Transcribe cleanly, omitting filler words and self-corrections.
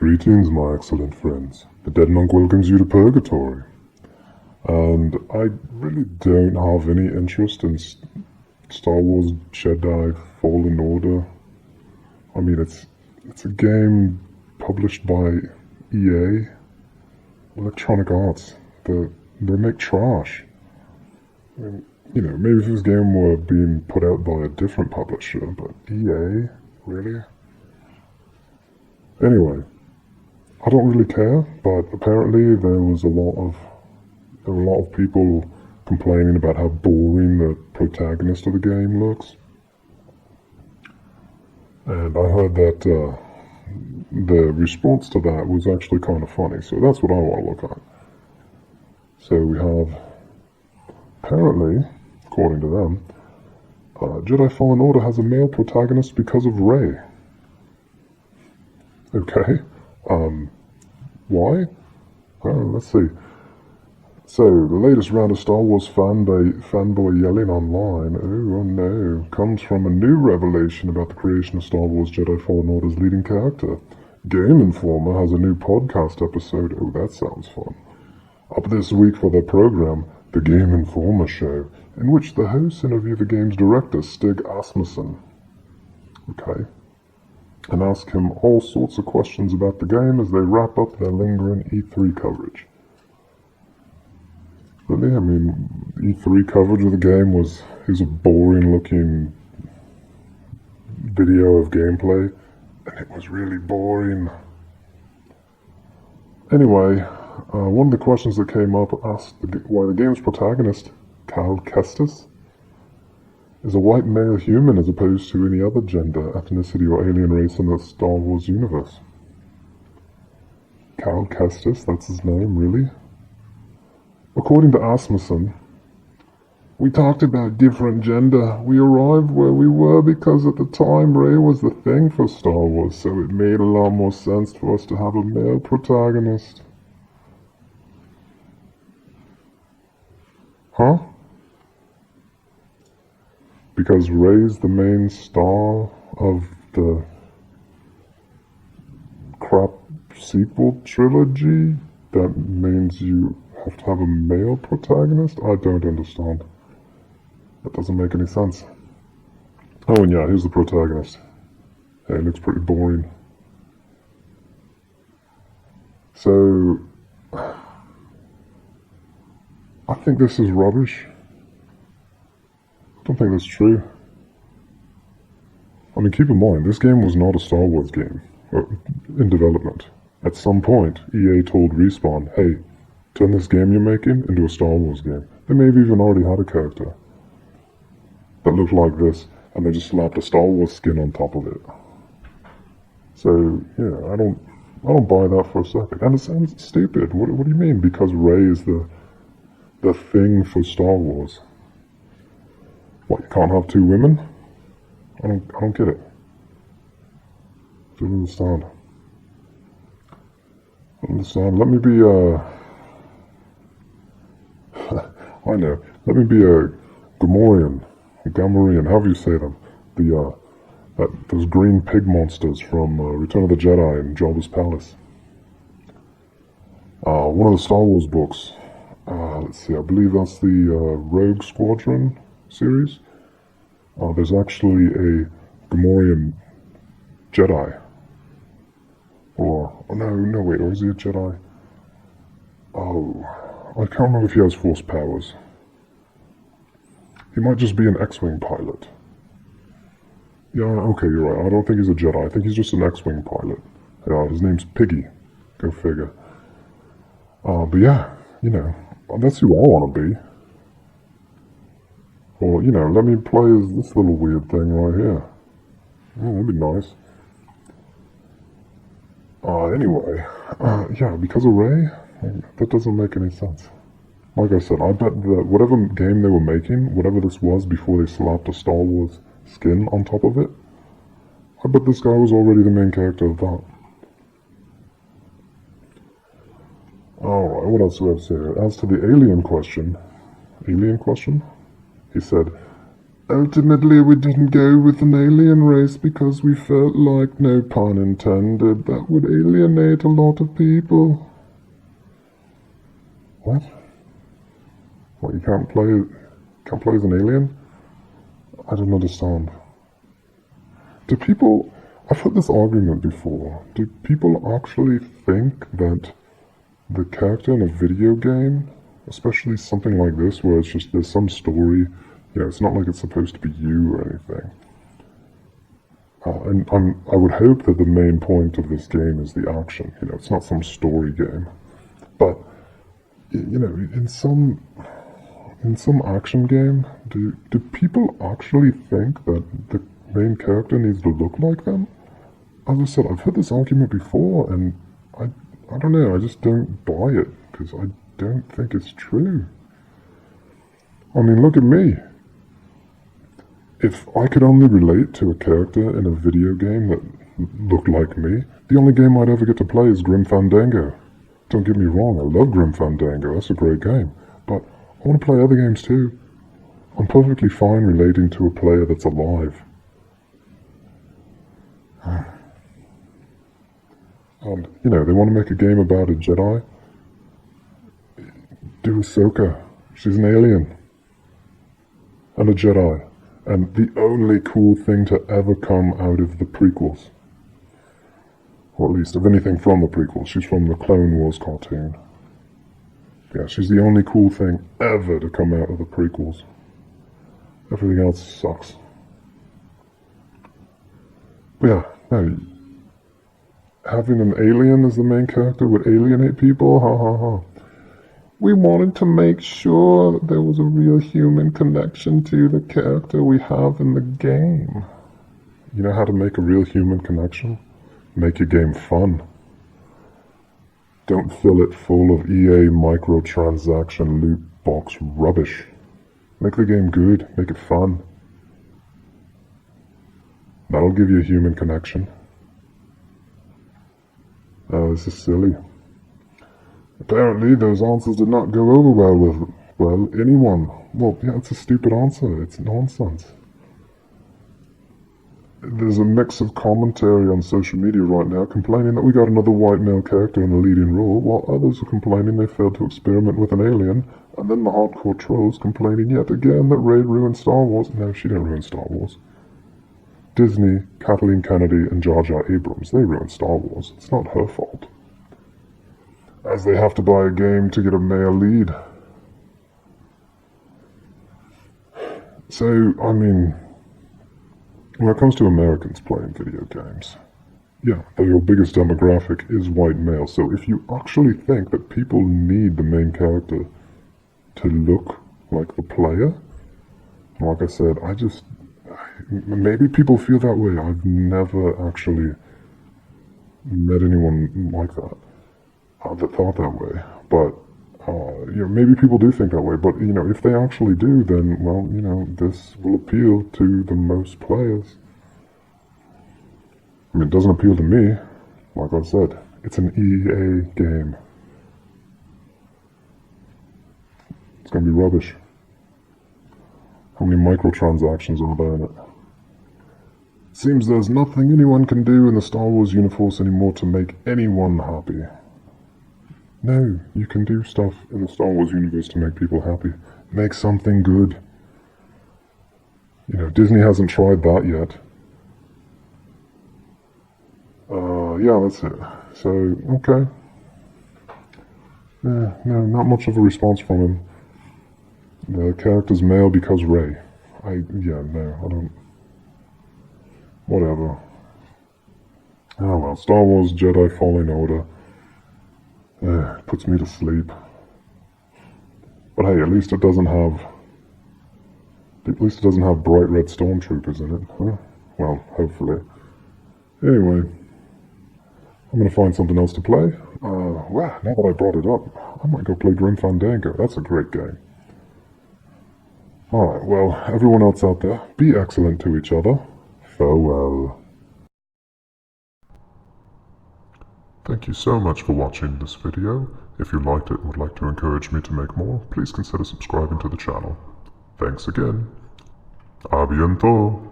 Greetings, my excellent friends. The TheDeadMonk welcomes you to Purgatory. And I really don't have any interest in Star Wars Jedi Fallen Order. I mean, it's a game published by EA, Electronic Arts. They make trash. I mean, maybe if this game were being put out by a different publisher, but EA? Really? Anyway, I don't really care, but apparently there were a lot of people complaining about how boring the protagonist of the game looks. And I heard that the response to that was actually kind of funny, so that's what I want to look at. So we have, apparently, according to them, Jedi Fallen Order has a male protagonist because of Rey. Okay. Why? Let's see. So, the latest round of Star Wars fanboy yelling online, oh no, comes from a new revelation about the creation of Star Wars Jedi Fallen Order's leading character. Game Informer has a new podcast episode, oh that sounds fun, up this week for their program, The Game Informer Show, in which the hosts interview the game's director, Stig Asmussen. Okay. And ask him all sorts of questions about the game as they wrap up their lingering E3 coverage. Really? I mean, E3 coverage of the game was a boring-looking video of gameplay, and it was really boring. Anyway, one of the questions that came up asked why the game's protagonist, Cal Kestis, is a white male human as opposed to any other gender, ethnicity, or alien race in the Star Wars universe. Cal Kestis, that's his name, really? According to Asmussen, we talked about different gender. We arrived where we were because at the time Rey was the thing for Star Wars, so it made a lot more sense for us to have a male protagonist. Huh? Because Rey's the main star of the crap sequel trilogy? That means you have to have a male protagonist? I don't understand. That doesn't make any sense. Oh, and yeah, here's the protagonist. Hey, it looks pretty boring. So, I think this is rubbish. I don't think that's true. I mean, keep in mind, this game was not a Star Wars game in development. At some point, EA told Respawn, hey, turn this game you're making into a Star Wars game. They may have even already had a character that looked like this, and they just slapped a Star Wars skin on top of it. So, yeah, I don't buy that for a second. And it sounds stupid. What do you mean? Because Rey is the thing for Star Wars. What, you can't have two women? I don't get it. Don't understand. Let me be I know. Let me be a Gamorrean, however you say them. Those green pig monsters from Return of the Jedi in Jabba's palace. One of the Star Wars books. Let's see, I believe that's the Rogue Squadron series. There's actually a Gamorrean Jedi. Or is he a Jedi? Oh, I can't remember if he has Force powers. He might just be an X-Wing pilot. Yeah, okay, you're right. I don't think he's a Jedi. I think he's just an X-Wing pilot. His name's Piggy. Go figure. But yeah, that's who I want to be. Or, let me play as this little weird thing right here. Oh, that'd be nice. Anyway, yeah, because of Rey, that doesn't make any sense. Like I said, I bet that whatever game they were making, whatever this was before they slapped a Star Wars skin on top of it, I bet this guy was already the main character of that. Alright, what else do we have to say? As to the alien question, he said, Ultimately, we didn't go with an alien race because we felt like, no pun intended, that would alienate a lot of people. What? What, you can't play as an alien? I don't understand. Do people... I've heard this argument before. Do people actually think that the character in a video game, especially something like this where it's just there's some story, it's not like it's supposed to be you or anything. And I would hope that the main point of this game is the action. It's not some story game. But, in some action game, do people actually think that the main character needs to look like them? As I said, I've heard this argument before, and I don't know, I just don't buy it, because I don't think it's true. I mean, look at me. If I could only relate to a character in a video game that looked like me, the only game I'd ever get to play is Grim Fandango. Don't get me wrong, I love Grim Fandango, that's a great game. But I want to play other games too. I'm perfectly fine relating to a player that's alive. And, they want to make a game about a Jedi. Do Ahsoka. She's an alien. And a Jedi. And the only cool thing to ever come out of the prequels. Or at least of anything from the prequels. She's from the Clone Wars cartoon. Yeah, she's the only cool thing ever to come out of the prequels. Everything else sucks. But yeah, no. Having an alien as the main character would alienate people? Ha ha ha. We wanted to make sure that there was a real human connection to the character we have in the game. You know how to make a real human connection? Make your game fun. Don't fill it full of EA microtransaction loot box rubbish. Make the game good, make it fun. That'll give you a human connection. This is silly. Apparently, those answers did not go over well with, anyone. Well, yeah, it's a stupid answer. It's nonsense. There's a mix of commentary on social media right now complaining that we got another white male character in the leading role, while others are complaining they failed to experiment with an alien, and then the hardcore trolls complaining yet again that Rey ruined Star Wars. No, she didn't ruin Star Wars. Disney, Kathleen Kennedy, and Jar Jar Abrams, they ruined Star Wars. It's not her fault. As they have to buy a game to get a male lead. So, I mean, when it comes to Americans playing video games, yeah, your biggest demographic is white male. So if you actually think that people need the main character to look like the player, like I said, maybe people feel that way. I've never actually met anyone like that. That thought that way, but maybe people do think that way, but if they actually do, then well, this will appeal to the most players. I mean, it doesn't appeal to me. Like I said, it's an EA game. It's gonna be rubbish. How many microtransactions are there in it? Seems there's nothing anyone can do in the Star Wars universe anymore to make anyone happy. No, you can do stuff in the Star Wars universe to make people happy. Make something good. Disney hasn't tried that yet. Yeah, that's it. So, okay. No, not much of a response from him. The character's male because Rey. I don't... Whatever. Oh well, Star Wars Jedi Fallen Order. Puts me to sleep. But hey, at least it doesn't have bright red stormtroopers in it, huh? Well, hopefully. Anyway, I'm gonna find something else to play. Wow, now that I brought it up, I might go play Grim Fandango. That's a great game. Alright, well, everyone else out there, be excellent to each other. Farewell. Thank you so much for watching this video. If you liked it and would like to encourage me to make more, please consider subscribing to the channel. Thanks again. A bientôt.